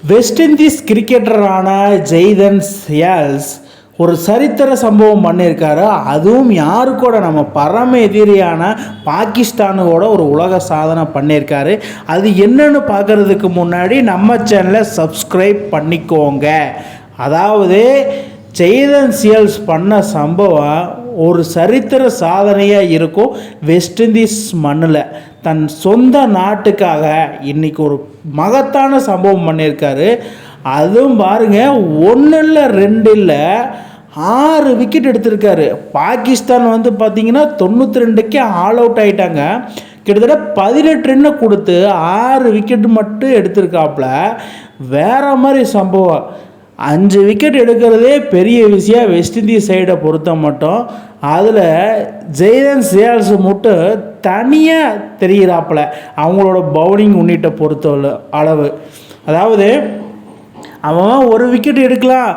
West Indies கிரிக்கெட்டரான Jeythan சியால்ஸ் ஒரு சரித்திர சம்பவம் பண்ணியிருக்காரு. அதுவும் யாரு கூட, நம்ம பரம எதிரியான பாகிஸ்தானோட ஒரு உலக சாதனை பண்ணியிருக்காரு. அது என்னன்னு பார்க்குறதுக்கு முன்னாடி நம்ம சேனலை சப்ஸ்கிரைப் பண்ணிக்கோங்க. அதாவது ஜெய்தன் சியால்ஸ் பண்ண சம்பவம் ஒரு சரித்திர சாதனையாக இருக்கும். வெஸ்ட் இண்டீஸ் மண்ணில் தன் சொந்த நாட்டுக்காக இன்றைக்கி ஒரு மகத்தான சம்பவம் பண்ணியிருக்காரு. அதுவும் பாருங்கள், 1 இல்லை 2 இல்லை 6 விக்கெட் எடுத்திருக்காரு. பாகிஸ்தான் பார்த்திங்கன்னா 92க்கே ஆல் அவுட் ஆகிட்டாங்க. கிட்டத்தட்ட 18 ரன்னை கொடுத்து 6 விக்கெட் மட்டும் எடுத்திருக்காப்புல. வேறு மாதிரி சம்பவம். 5 விக்கெட் எடுக்கிறதே பெரிய விஷயம் வெஸ்ட் இண்டீஸ் சைடை பொறுத்த மட்டும். அதில் ஜெய்தன் சியால்ஸ் மட்டும் தனியாக தெரிகிறாப்புல அவங்களோட பவுலிங் யூனிட்டை பொறுத்த அளவு. அதாவது அவன் 1 விக்கெட் எடுக்கலாம்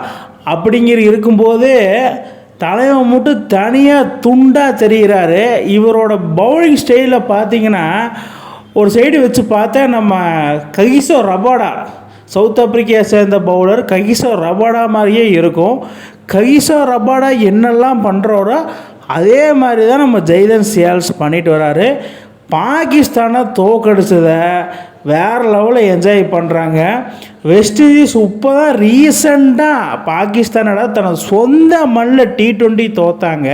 அப்படிங்கிற இருக்கும்போது தலைவன் மட்டும் தனியாக துண்டாக தெரிகிறாரு. இவரோட பவுலிங் ஸ்டைலில் பார்த்திங்கன்னா ஒரு சைடு வச்சு பார்த்தா நம்ம ககிசோ ரபாடா, சவுத் ஆப்பிரிக்கா சேர்ந்த பவுலர் ககிசோ ரபாடா மாதிரியே இருக்கும். ககிசோ ரபாடா என்னெல்லாம் பண்ணுறாரோ அதே மாதிரி தான் நம்ம ஜெய்தன் சியால்ஸ் பண்ணிட்டு வராரு. பாகிஸ்தானை தோக்கடிச்சதை வேறு லெவலில் என்ஜாய் பண்ணுறாங்க. வெஸ்ட் இண்டீஸ் இப்போ தான் ரீசண்டாக பாகிஸ்தானோட தனது சொந்த மண்ணில் T20 தோத்தாங்க.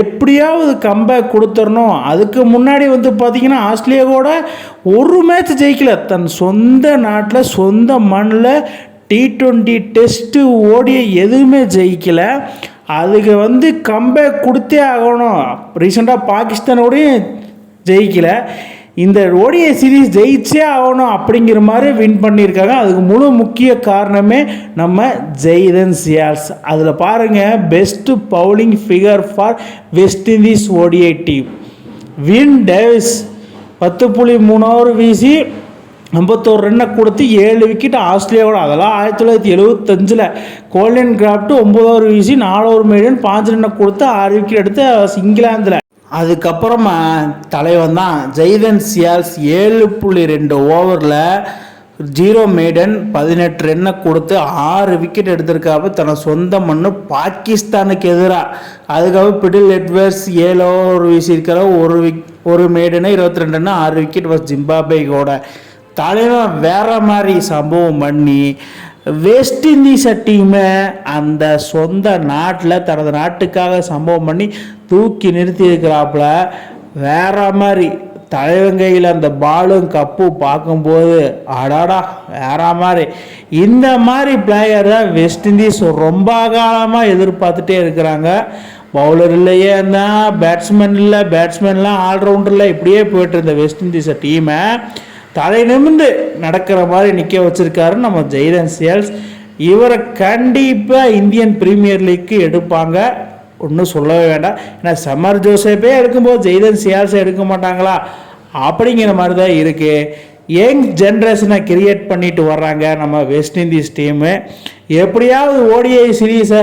எப்படியாவது கம்பேக் கொடுத்துடணும். அதுக்கு முன்னாடி பார்த்திங்கன்னா ஆஸ்திரேலியாவோட ஒரு மேட்ச் ஜெயிக்கல. தன் சொந்த நாட்டில் சொந்த மண்ணில் T20 டெஸ்ட்டு ஓடிய எதுவுமே ஜெயிக்கலை. அதுக்கு கம்பேக் கொடுத்தே ஆகணும். ரீசெண்டாக பாகிஸ்தானோடையும் ஜெயிக்கலை. இந்த ஓடிஐ சீரீஸ் ஜெயிச்சே ஆகணும் அப்படிங்கிற மாதிரி வின் பண்ணியிருக்காங்க. அதுக்கு முழு முக்கிய காரணமே நம்ம ஜெய்தன் சியால்ஸ். அதில் பாருங்கள், best bowling figure for west Indies ODI team. Win Davis 10.3 over வீசி 51 ரன்னை கொடுத்து 7 விக்கெட் ஆஸ்திரேலியாவோட. அதெல்லாம் 1975. கோலின் கிராஃப்ட் 9 ஓவர் வீசி 4 ஓவர் மீடியன் 5 ரன்னை கொடுத்து 6 விக்கெட் எடுத்து இங்கிலாந்தில். அதுக்கப்புறமா தலைவன் தான் ஜெய்தன் சியால்ஸ் 7.2 ஓவரில் 0 மெய்டன் 18 ரன்னை கொடுத்து 6 விக்கெட் எடுத்திருக்காப்ப தன சொந்த மண்ணு பாகிஸ்தானுக்கு எதிராக. அதுக்கப்புறம் பிடில் எட்வர்ட்ஸ் 7 ஓவர் வீசியிருக்கிற ஒரு மெய்டனை 22 ரன் 6 விக்கெட் வச்சு ஜிம்பாப்வேயோட. தலைவன் வேற மாதிரி சம்பவம் பண்ணி வெஸ்ட் இண்டீஸ் டீமை அந்த சொந்த நாட்டில் தனது நாட்டுக்காக சம்பவம் பண்ணி தூக்கி நிறுத்தி இருக்கிறாப்புல. வேற மாதிரி தலைவங்கையில் அந்த பாலும் கப்பு பார்க்கும்போது அடாடா வேற மாதிரி. இந்த மாதிரி பிளேயர் தான் வெஸ்ட் இண்டீஸ் ரொம்ப காலமாக எதிர்பார்த்துட்டே இருக்கிறாங்க. பவுலர் இல்லையே இருந்தால் பேட்ஸ்மேன் இல்லை, பேட்ஸ்மேன்லாம் ஆல்ரவுண்டரில் இப்படியே போய்ட்டு இருந்த வெஸ்ட் இண்டீஸ் டீமை தலை நிமிர்ந்து நடக்கிற மாதிரி நிற்க வச்சுருக்காரு நம்ம ஜெய்தன் சியால்ஸ். இவரை கண்டிப்பாக இந்தியன் பிரீமியர் லீக்கு எடுப்பாங்க, ஒன்றும் சொல்லவே வேண்டாம். ஏன்னா சமர் ஜோசப்பே எடுக்கும்போது ஜெய்தன் சியால்ஸை எடுக்க மாட்டாங்களா அப்படிங்கிற மாதிரி தான் இருக்குது. யங் ஜென்ரேஷனை கிரியேட் பண்ணிட்டு வர்றாங்க நம்ம வெஸ்ட் இண்டீஸ் டீமு. எப்படியாவது ஓடிஐ சீரீஸை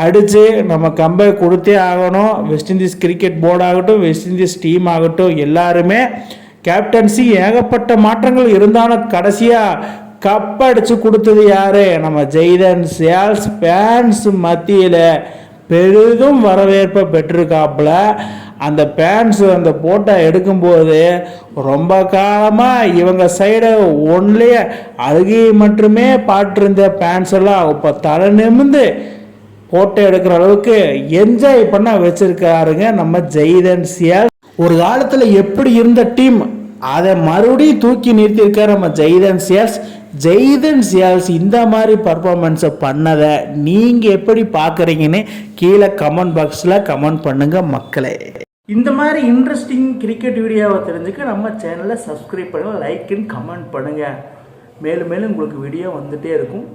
அடித்து நம்ம கம்பேக் கொடுத்தே ஆகணும். வெஸ்ட் இண்டீஸ் கிரிக்கெட் போர்டு ஆகட்டும், வெஸ்ட் இண்டீஸ் டீம் ஆகட்டும், எல்லாருமே கேப்டன்சி ஏகப்பட்ட மாற்றங்கள் இருந்தாலும் கடைசியாக கப் அடித்து கொடுத்தது யார்? நம்ம ஜெய்தன் சியால்ஸ். ஃபேன்ஸ் மத்தியில் பெரிதும் வரவேற்பை பெற்றிருக்காப்புல. அந்த ஃபேன்ஸ் அந்த போட்டோ எடுக்கும்போது ரொம்ப காலமாக இவங்க சைடை ஒன்லேயே அழுகி மட்டுமே பாட்டிருந்த ஃபேன்ஸ் எல்லாம் இப்போ தலை நிமிர்ந்து போட்டோ எடுக்கிற அளவுக்கு என்ஜாய் பண்ண வச்சுருக்காருங்க நம்ம ஜெய்தன் சியால்ஸ். ஒரு காலத்தில் எப்படி இருந்த டீம் அதை மறுபடியும் தூக்கி நிறுத்தியிருக்காரு நம்ம ஜெய்தன் சியால்ஸ். ஜெய்தன் சியால்ஸ் இந்த மாதிரி பர்ஃபார்மன்ஸை பண்ணதை நீங்கள் எப்படி பார்க்குறீங்கன்னு கீழே கமெண்ட் பாக்ஸில் கமெண்ட் பண்ணுங்கள் மக்களே. இந்த மாதிரி இன்ட்ரெஸ்டிங் கிரிக்கெட் வீடியோவை தெரிஞ்சுக்க நம்ம சேனலை சப்ஸ்கிரைப் பண்ணுங்கள், லைக் அண்ட் கமெண்ட் பண்ணுங்கள். மேலும் மேலும் உங்களுக்கு வீடியோ வந்துகிட்டே இருக்கும்.